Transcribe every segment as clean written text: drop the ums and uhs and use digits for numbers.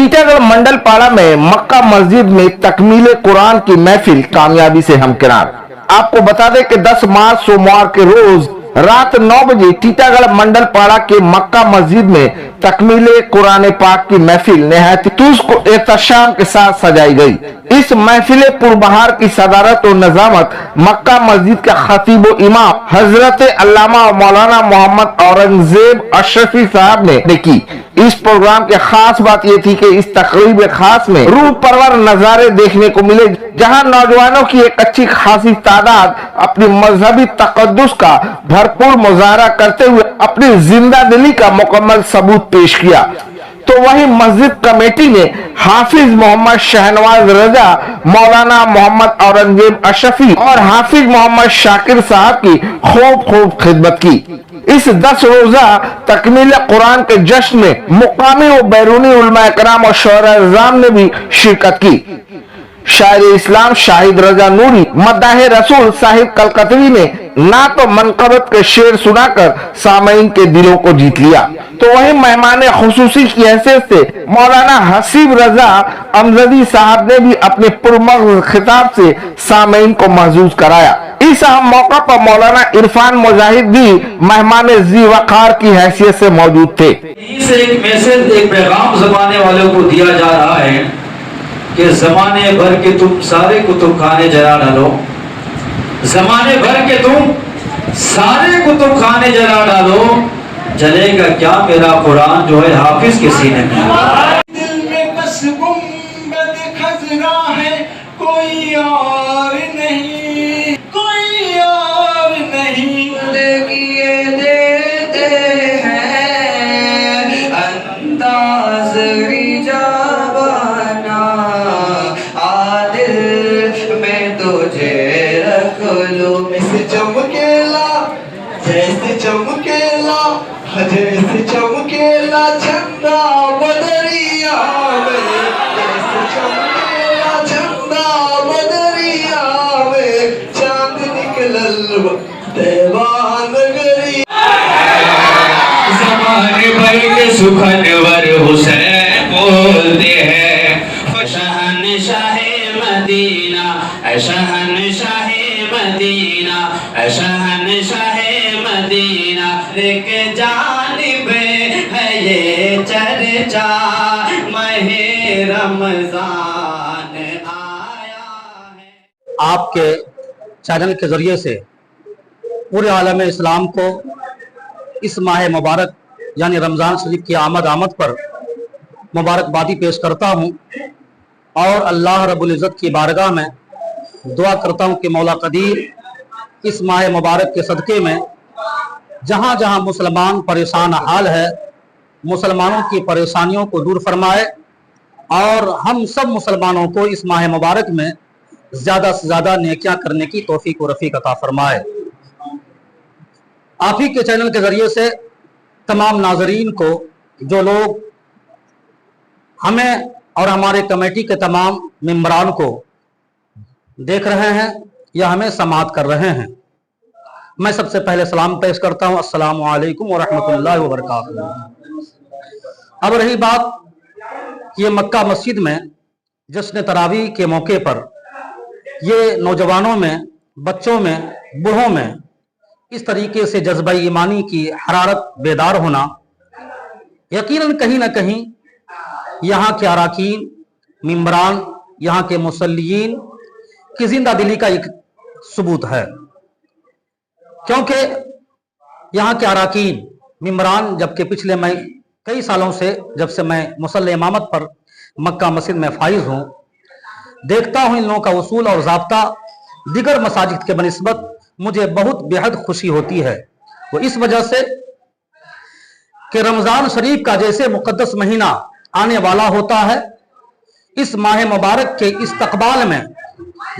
टीटागढ़ मंडल पाड़ा में मक्का मस्जिद में तकमील कुरान की महफिल कामयाबी से हमकिनार। आपको बता दें कि 10 मार्च सोमवार के रोज रात 9 बजे टीटागढ़ मंडल पाड़ा के मक्का मस्जिद में तकमील कुरान पाक की महफिल नहायत तुस्क एहतशाम के साथ सजाई गई। इस महफिल पुरबहार की सदारत और नजामत मक्का मस्जिद के खतीब इमाम हजरत अल्लामा मौलाना मोहम्मद औरंगजेब अशरफी साहब ने की। इस प्रोग्राम की खास बात यह थी कि इस तकरीब खास में रूह परवर नजारे देखने को मिले, जहां नौजवानों की एक अच्छी खासी तादाद अपनी मजहबी तकद्दुस का भरपूर मुजाहरा करते हुए अपनी जिंदा दिली का मुकम्मल सबूत पेश किया। तो वहीं मस्जिद कमेटी ने हाफिज मोहम्मद शहनवाज रजा, मौलाना मोहम्मद औरंगजेब अशरफी और हाफिज मोहम्मद शाकिर साहब की खूब खिदमत की। इस 10 रोजा तकमील कुरान के जश्न में मुकामी व बैरूनी उलमा इकराम और शोहरा-ए-इज़ाम ने भी शिरकत की। शायर इस्लाम शाहिद रजा नूरी मद्दाह रसूल साहिब कलकतवी ने ना तो मनकबत के शेर सुनाकर सामईन के दिलों को जीत लिया, तो वहीं मेहमान खुसूसी की हैसियत से मौलाना हसीब रजा अमजदी साहब ने भी अपने पुरमग़ज़ खिताब से सामईन को महजूज कराया। इस अहम मौका पर मौलाना इरफान मुजाहिद भी मेहमान जी वक़ार की हैसियत से मौजूद थे। एक मैसेज, एक पैगाम जमाने वालों को दिया जा रहा है कि जमाने भर के तुम सारे कुतुब खाने जला डालो, जमाने भर के तुम सारे कुतुब खाने जला डालो, जलेगा क्या मेरा कुरान जो है हाफिज के सीने में। दिल में बस गुंबद खजरा है, कोई और नहीं, कोई और नहीं। लगिए देते हैं अंदाज रिजाबाना, आदिल में तुझे रख लो। जैसे चमकेला, जैसे चमकेला, जैसे चमकेला चंदा बदरिया में, जैसे चमकेला चंदा बदरिया में, चांद निकलल देवान गरी। जमाने भर के सुखनवर हुसैन बोलते हैं, शहनशाहे मदीना, शहनशाहे मदीना, शहनशाहे मदीना, एक जानिब है ये चर्चा, माहे रमजान आया है। आपके चैनल के ज़रिए से पूरे आलम इस्लाम को इस माह मुबारक यानी रमज़ान शरीफ की आमद पर मुबारकबादी पेश करता हूँ और अल्लाह रब्बुल इज़्ज़त की बारगाह में दुआ करता हूँ कि मौला कदीर इस माह मुबारक के सदक़े में जहाँ जहाँ मुसलमान परेशान हाल है, मुसलमानों की परेशानियों को दूर फरमाए और हम सब मुसलमानों को इस माह मुबारक में ज़्यादा से ज़्यादा नेकियां करने की तौफीक व रफ़ीक अता फरमाए। आप ही के चैनल के ज़रिए से तमाम नाज़रीन को, जो लोग हमें और हमारे कमेटी के तमाम मेंबरान को देख रहे हैं या हमें समाअत कर रहे हैं, मैं सबसे पहले सलाम पेश करता हूँ, अस्सलामु अलैकुम व रहमतुल्लाहि व बरकातुहू। अब रही बात ये मक्का मस्जिद में जश्न तरावी के मौके पर ये नौजवानों में, बच्चों में, बूढ़ों में इस तरीके से जज्बा ईमानी की हरारत बेदार होना, यकीनन कहीं ना कहीं यहाँ के अराकीन, मेंबरान, यहाँ के मुसल्लीन की जिंदा दिली का एक सबूत है। क्योंकि यहाँ के अराकीन, मेंबरान, जबकि पिछले मैं कई सालों से, जब से मैं मुसल्ले इमामत पर मक्का मस्जिद में फाइज हूँ, देखता हूँ इन लोगों का उसूल और ज़ाब्ता दिगर मसाजिद के बनिस्बत मुझे बहुत बेहद खुशी होती है। वो इस वजह से कि रमज़ान शरीफ का जैसे मुक़द्दस महीना आने वाला होता है, इस माह मुबारक के इस्तक़बाल में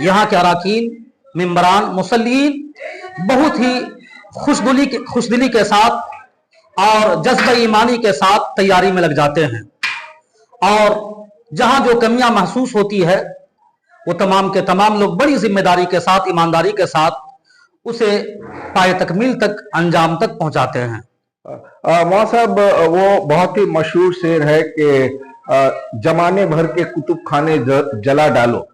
यहाँ के अराकीन, मेंबरान, मुसल्लीन बहुत ही खुशदिली के साथ और जज्बा ईमानी के साथ तैयारी में लग जाते हैं और जहाँ जो कमियां महसूस होती है वो तमाम के तमाम लोग बड़ी जिम्मेदारी के साथ, ईमानदारी के साथ उसे पाए तकमील तक, अंजाम तक पहुंचाते हैं। मौला साहब, वो बहुत ही मशहूर शेर है कि जमाने भर के कुतुब खाने जला डालो,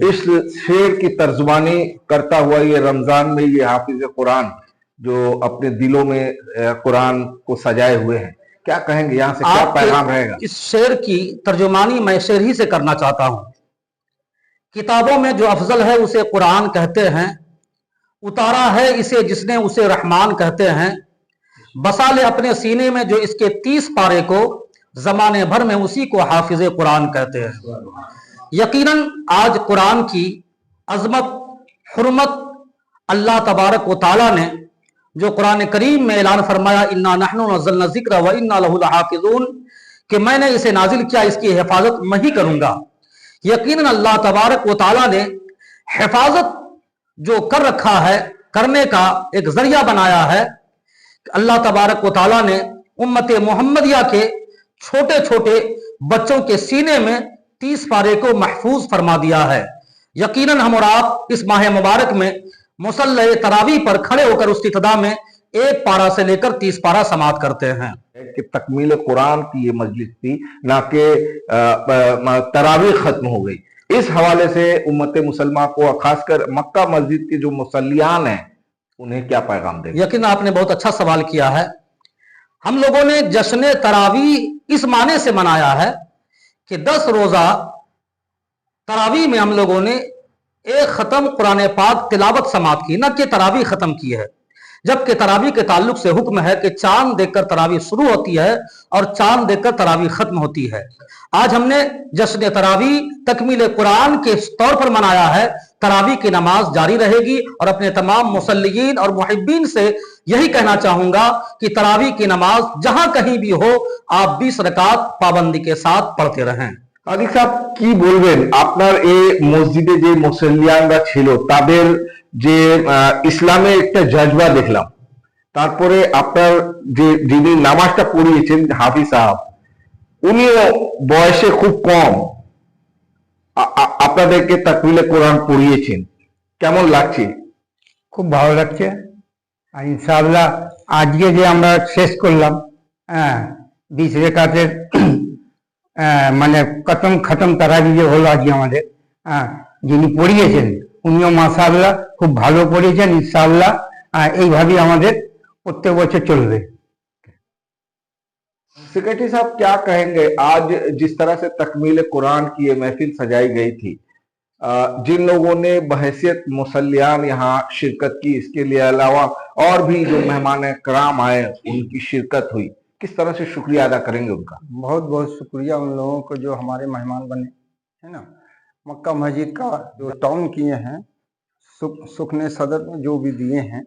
इस शेर की तर्जमानी करता हुआ ये रमजान में ये हाफिज कुरान जो अपने दिलों में कुरान को सजाए हुए हैं, क्या कहेंगे, यहाँ से क्या पैगाम रहेगा? इस शेर की तर्जुमानी मैं शेर ही से करना चाहता हूं। किताबों में जो अफजल है उसे कुरान कहते हैं, उतारा है इसे जिसने उसे रहमान कहते हैं, बसा ले अपने सीने में जो इसके 30 पारे को, जमाने भर में उसी को हाफिज कुरान कहते हैं। यकीनन आज कुरान की अजमत, हुर्मत अल्लाह तबारक व तआला ने जो कुरान करीम में ऐलान फरमाया, इन्ना नहनु नज़्ज़लना ज़िक्र व इन्ना लहु लहाफ़िज़ून, कि मैंने इसे नाजिल किया, इसकी हिफाजत मैं ही करूंगा। यकीनन अल्लाह तबारक व तआला ने हिफाजत जो कर रखा है, करने का एक जरिया बनाया है। अल्लाह तबारक व तआला ने उम्मत मोहम्मदिया के छोटे छोटे बच्चों के सीने में 30 पारे को महफूज फरमा दिया है। यकीनन हम और आप इस माह मुबारक में मुसल्ले तरावी पर खड़े होकर उसकी इब्तिदा में 1 पारा से लेकर 30 पारा समात करते हैं। कि तकमील कुरान की ये मजलिस थी, ना कि तरावी खत्म हो गई। इस हवाले से उम्मत मुसलमान को, खासकर मक्का मस्जिद के जो मुसल्लियान हैं, उन्हें क्या पैगाम देंगे? यकीन आपने बहुत अच्छा सवाल किया है। हम लोगों ने जश्न तरावी इस माने से मनाया है कि 10 रोजा तरावी में हम लोगों ने एक खत्म कुरान पाक तिलावत समात की, न कि तरावी खत्म की है। जबकि तरावी के ताल्लुक से हुक्म है कि चांद देखकर तरावी शुरू होती है और चांद देखकर तरावी खत्म होती है। आज हमने जश्न तरावी तकमील कुरान के तौर पर मनाया है। तरावी की नमाज जारी रहेगी और अपने तमाम मुसल्लीन और मुहिब्बीन से यही कहना चाहूंगा कि तरावी की नमाज जहां कहीं भी हो, आप 20 रकात पाबंदी के साथ पढ़ते रहें। আদিক সাহেব, কি বলবেন আপনার এই মসজিদে যে মুসল্লিয়ানরা ছিল তাদের যে ইসলামে একটা জজবা দেখলাম, তারপরে আপনার যে যিনি নামাজটা পড়িয়েছেন হাফিজ সাহেব, উনিও বয়সে খুব কম আপনাদেরকে তাকমিলে কোরআন পড়িয়েছেন, কেমন লাগছে? খুব ভালো লাগছে। আর ইনশাআল্লাহ আজকে যে আমরা শেষ করলাম 20 রেকাতের মানে খতম তারাবি যে হলো আজকে আমাদের, যিনি পড়িয়েছেন উনিও মাশাআল্লাহ খুব ভালো পড়িয়েছেন। ইনশাআল্লাহ এইভাবেই আমাদের প্রত্যেক বছর চলবে। सेक्रेटरी साहब, क्या कहेंगे आज जिस तरह से तकमील कुरान की ये महफिल सजाई गई थी, जिन लोगों ने बहैसियत मुसल्लियान यहाँ शिरकत की, इसके लिए अलावा और भी जो मेहमान कराम आए उनकी शिरकत हुई, किस तरह से शुक्रिया अदा करेंगे उनका? बहुत बहुत शुक्रिया उन लोगों को जो हमारे मेहमान बने, है ना। मक्का मस्जिद का जो टाउन किए हैं, सुखने सदर में जो भी दिए हैं,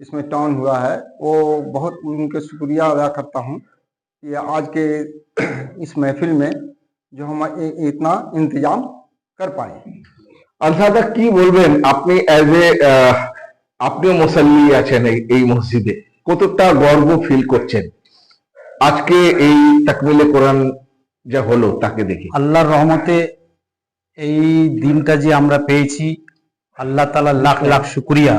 इसमें टाउन हुआ है, वो बहुत उनके शुक्रिया अदा करता हूँ कि आज के इस महफिल में जो हम इतना इंतजाम कर पाए। আলহাদা, কি বলবেন আপনি এজ এ আপনি মুসল্লি আছেন এই মসজিদে, কতটা গর্ব ফিল করছেন আজকে এই তাকমিলে কোরআন যা হলো তাকে দেখে? আল্লাহর রহমতে এই দিনটা যে আমরা পেয়েছি, আল্লাহ তাআলা লাখ লাখ শুকরিয়া।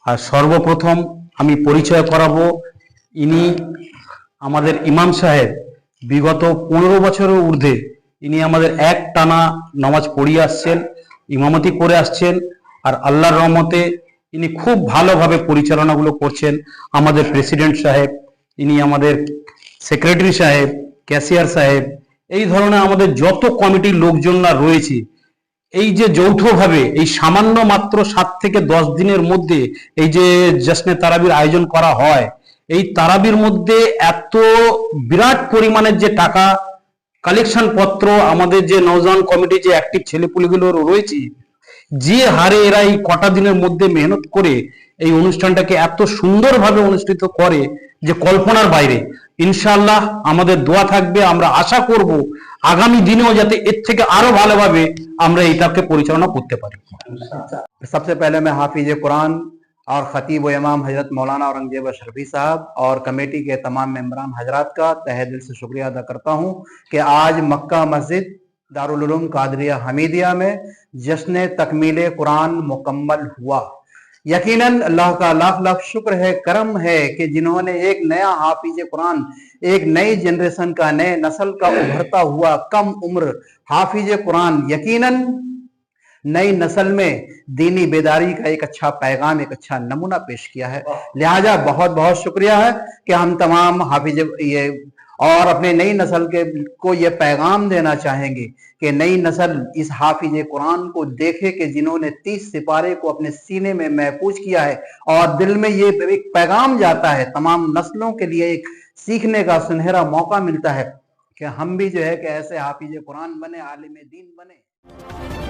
আর সর্বপ্রথম আমি পরিচয় করাবো, ইনি আমাদের ইমাম সাহেব। বিগত 15 বছরের ঊর্ধ্বে ইনি আমাদের এক টানা নামাজ পড়িয়ে আসছেন, ইমামতি করে আসছেন। আর আল্লাহর রহমতে ইনি খুব ভালোভাবে পরিচালনাগুলো করছেন। আমাদের প্রেসিডেন্ট সাহেব, ইনি আমাদের সেক্রেটারি সাহেব, ক্যাশিয়ার সাহেব, এই ধরনের আমাদের যত কমিটির লোকজনরা রয়েছে, এই যে যৌথভাবে এই সামান্য মাত্র 7 থেকে 10 দিনের মধ্যে এই যে জশ্নে তারাবির আয়োজন করা হয়, এই তারাবির মধ্যে এত বিরাট পরিমাণের যে টাকা কালেকশন পত্র, আমাদের যে নওজওয়ান কমিটি যে অ্যাক্টিভ ছেলেপুলেগুলো রয়েছে, যে হারে এরা এই কটা দিনের মধ্যে মেহনত করে এই অনুষ্ঠানটাকে এত সুন্দরভাবে অনুষ্ঠিত করে যে কল্পনার বাইরে। ইনশাআল্লাহ আমাদের দোয়া থাকবে, আমরা আশা করব আগামী দিনেও যাতে এর থেকে আরো ভালোভাবে আমরা এটাকে পরিচালনা করতে পারি। सबसे पहले मैं हाफिज कुरान और खतीब व इमाम हजरत मौलाना औरंगजेब अशरफी साहब और कमेटी के तमाम मेंबरान हजरात का तहे दिल से शुक्रिया अदा करता हूं कि आज मक्का मस्जिद दारुल उलूम कादरिया हमीदिया में जश्न तकमील कुरान मुकम्मल हुआ। यकीनन अल्लाह का लाख लाख शुक्र है, करम है कि जिन्होंने एक नया हाफिज कुरान, एक नई जनरेशन का, नए नस्ल का उभरता हुआ कम उम्र हाफिज कुरान यकीनन नई नस्ल में दीनी बेदारी का एक अच्छा पैगाम, एक अच्छा नमूना पेश किया है। लिहाजा बहुत बहुत शुक्रिया है कि हम तमाम हाफिज ये और अपने नई नस्ल के को ये पैगाम देना चाहेंगे कि नई नस्ल इस हाफिज कुरान को देखे कि जिन्होंने 30 सिपारे को अपने सीने में महफूज किया है और दिल में ये एक पैगाम जाता है, तमाम नस्लों के लिए एक सीखने का सुनहरा मौका मिलता है कि हम भी जो है कि ऐसे हाफिज कुरान बने, आलिम दीन बने।